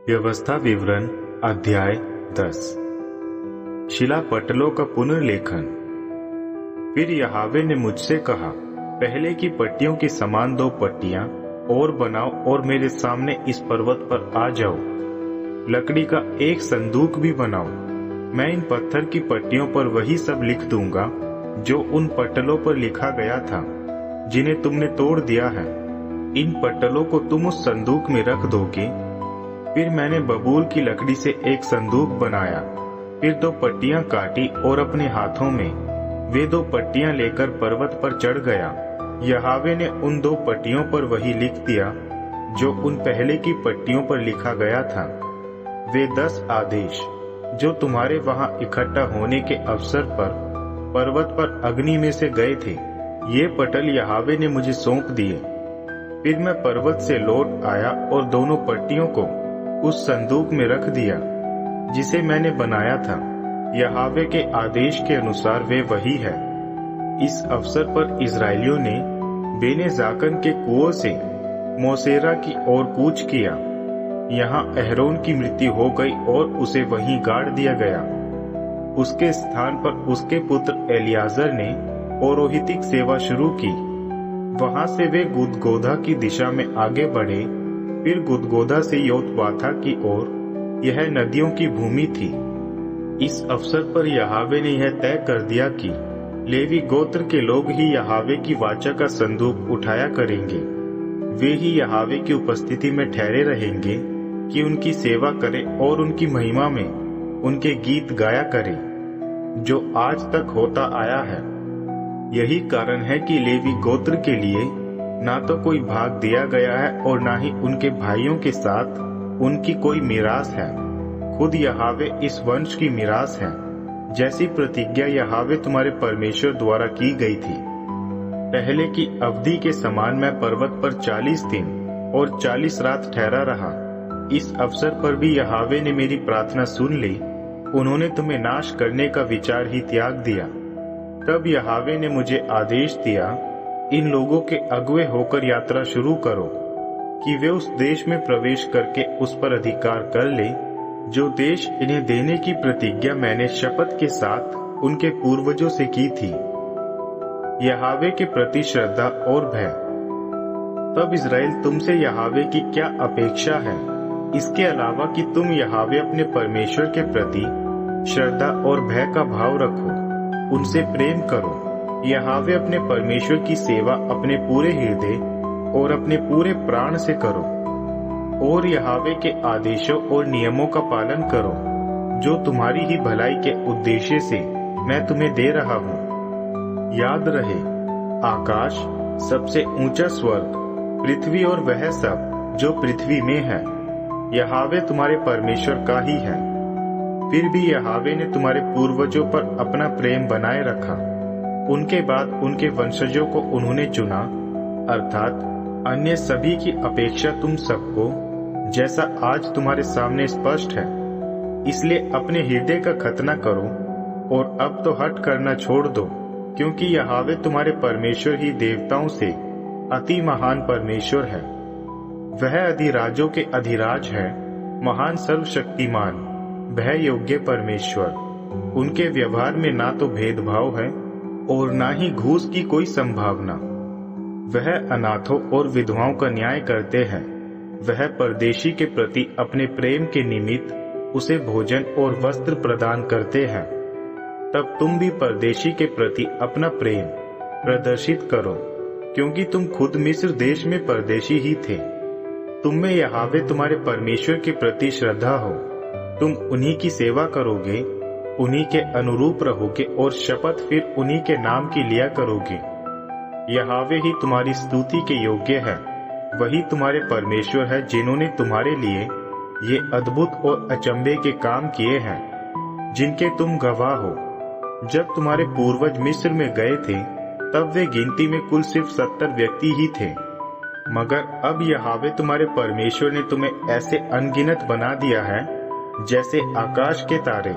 व्यवस्था विवरण अध्याय 10। शिला पटलों का पुनर्लेखन। फिर यहोवा ने मुझसे कहा, पहले की पट्टियों की समान 2 पट्टियां और बनाओ और मेरे सामने इस पर्वत पर आ जाओ। लकड़ी का एक संदूक भी बनाओ। मैं इन पत्थर की पट्टियों पर वही सब लिख दूंगा जो उन पटलों पर लिखा गया था जिन्हें तुमने तोड़ दिया है। इन पटलों को तुम उस संदूक में रख दोगे। फिर मैंने बबूल की लकड़ी से एक संदूक बनाया। फिर 2 पट्टियां काटी और अपने हाथों में वे 2 पट्टियां लेकर पर्वत पर चढ़ गया। यहोवा ने उन 2 पट्टियों पर वही लिख दिया जो उन पहले की पट्टियों पर लिखा गया था। वे 10 आदेश जो तुम्हारे वहां इकट्ठा होने के अवसर पर पर्वत पर अग्नि में से गए थे, ये पटल यहोवा ने मुझे सौंप दिए। फिर मैं पर्वत से लौट आया और दोनों पट्टियों को उस संदूक में रख दिया जिसे मैंने बनाया था। यहोवा के आदेश के अनुसार वे वही है। इस अवसर पर इस्राएलियों ने बेने जाकन के कुओं से मोसेरा की ओर कूच किया। यहाँ अहरोन की मृत्यु हो गई और उसे वहीं गाड़ दिया गया। उसके स्थान पर उसके पुत्र एलियाजर ने पौरोहितिक सेवा शुरू की। वहां से वे गुदगोधा की दिशा में आगे बढ़े। फिर गुदगोधा से योतबाथा की ओर, यह नदियों की भूमि थी। इस अवसर पर यहोवा ने यह तय कर दिया कि लेवी गोत्र के लोग ही यहोवा की वाचा का संदूक उठाया करेंगे। वे ही यहोवा की उपस्थिति में ठहरे रहेंगे कि उनकी सेवा करें और उनकी महिमा में उनके गीत गाया करें, जो आज तक होता आया है। यही कारण है कि लेवी गोत्र के लिए ना तो कोई भाग दिया गया है और ना ही उनके भाइयों के साथ उनकी कोई मिरास है। खुद यहोवा इस वंश की मिरास है, जैसी प्रतिज्ञा यहोवा तुम्हारे परमेश्वर द्वारा की गई थी। पहले की अवधि के समान मैं पर्वत पर 40 दिन और 40 रात ठहरा रहा। इस अवसर पर भी यहोवा ने मेरी प्रार्थना सुन ली। उन्होंने तुम्हें नाश करने का विचार ही त्याग दिया। तब यहोवा ने मुझे आदेश दिया, इन लोगों के अगुवे होकर यात्रा शुरू करो कि वे उस देश में प्रवेश करके उस पर अधिकार कर ले, जो देश इन्हें देने की प्रतिज्ञा मैंने शपथ के साथ उनके पूर्वजों से की थी। यहोवा के प्रति श्रद्धा और भय। तब इस्राएल तुमसे यहोवा की क्या अपेक्षा है, इसके अलावा कि तुम यहोवा अपने परमेश्वर के प्रति श्रद्धा और भय का भाव रखो, उनसे प्रेम करो। यहोवा अपने परमेश्वर की सेवा अपने पूरे हृदय और अपने पूरे प्राण से करो और यहोवा के आदेशों और नियमों का पालन करो, जो तुम्हारी ही भलाई के उद्देश्य से मैं तुम्हें दे रहा हूँ। याद रहे, आकाश सबसे ऊंचा स्वर्ग, पृथ्वी और वह सब जो पृथ्वी में है, यहोवा तुम्हारे परमेश्वर का ही है। फिर भी यहोवा ने तुम्हारे पूर्वजों पर अपना प्रेम बनाए रखा। उनके बाद उनके वंशजों को उन्होंने चुना, अर्थात अन्य सभी की अपेक्षा तुम सबको, जैसा आज तुम्हारे सामने स्पष्ट है। इसलिए अपने हृदय का खतना करो और अब तो हठ करना छोड़ दो, क्योंकि यहोवा तुम्हारे परमेश्वर ही देवताओं से अति महान परमेश्वर है। वह अधिराजों के अधिराज है, महान सर्वशक्तिमान, भय योग्य परमेश्वर। उनके व्यवहार में ना तो भेदभाव है और ना ही घूस की कोई संभावना। वह अनाथों और विधवाओं का न्याय करते हैं। वह परदेशी के प्रति अपने प्रेम के निमित्त उसे भोजन और वस्त्र प्रदान करते हैं। तब तुम भी परदेशी के प्रति अपना प्रेम प्रदर्शित करो, क्योंकि तुम खुद मिस्र देश में परदेशी ही थे। तुम में यहोवा तुम्हारे परमेश्वर के प्रति श्रद्धा हो। तुम उन्हीं की सेवा करोगे, उन्हीं के अनुरूप रहोगे और शपथ फिर उन्हीं के नाम की लिया करोगे। यहोवा ही तुम्हारी स्तुति के योग्य है। वही तुम्हारे परमेश्वर है, जिन्होंने तुम्हारे लिए ये अद्भुत और अचंभे के काम किए हैं, जिनके तुम गवाह हो। जब तुम्हारे पूर्वज मिस्र में गए थे, तब वे गिनती में कुल सिर्फ 70 व्यक्ति ही थे। मगर अब यहोवा तुम्हारे परमेश्वर ने तुम्हें ऐसे अनगिनत बना दिया है, जैसे आकाश के तारे।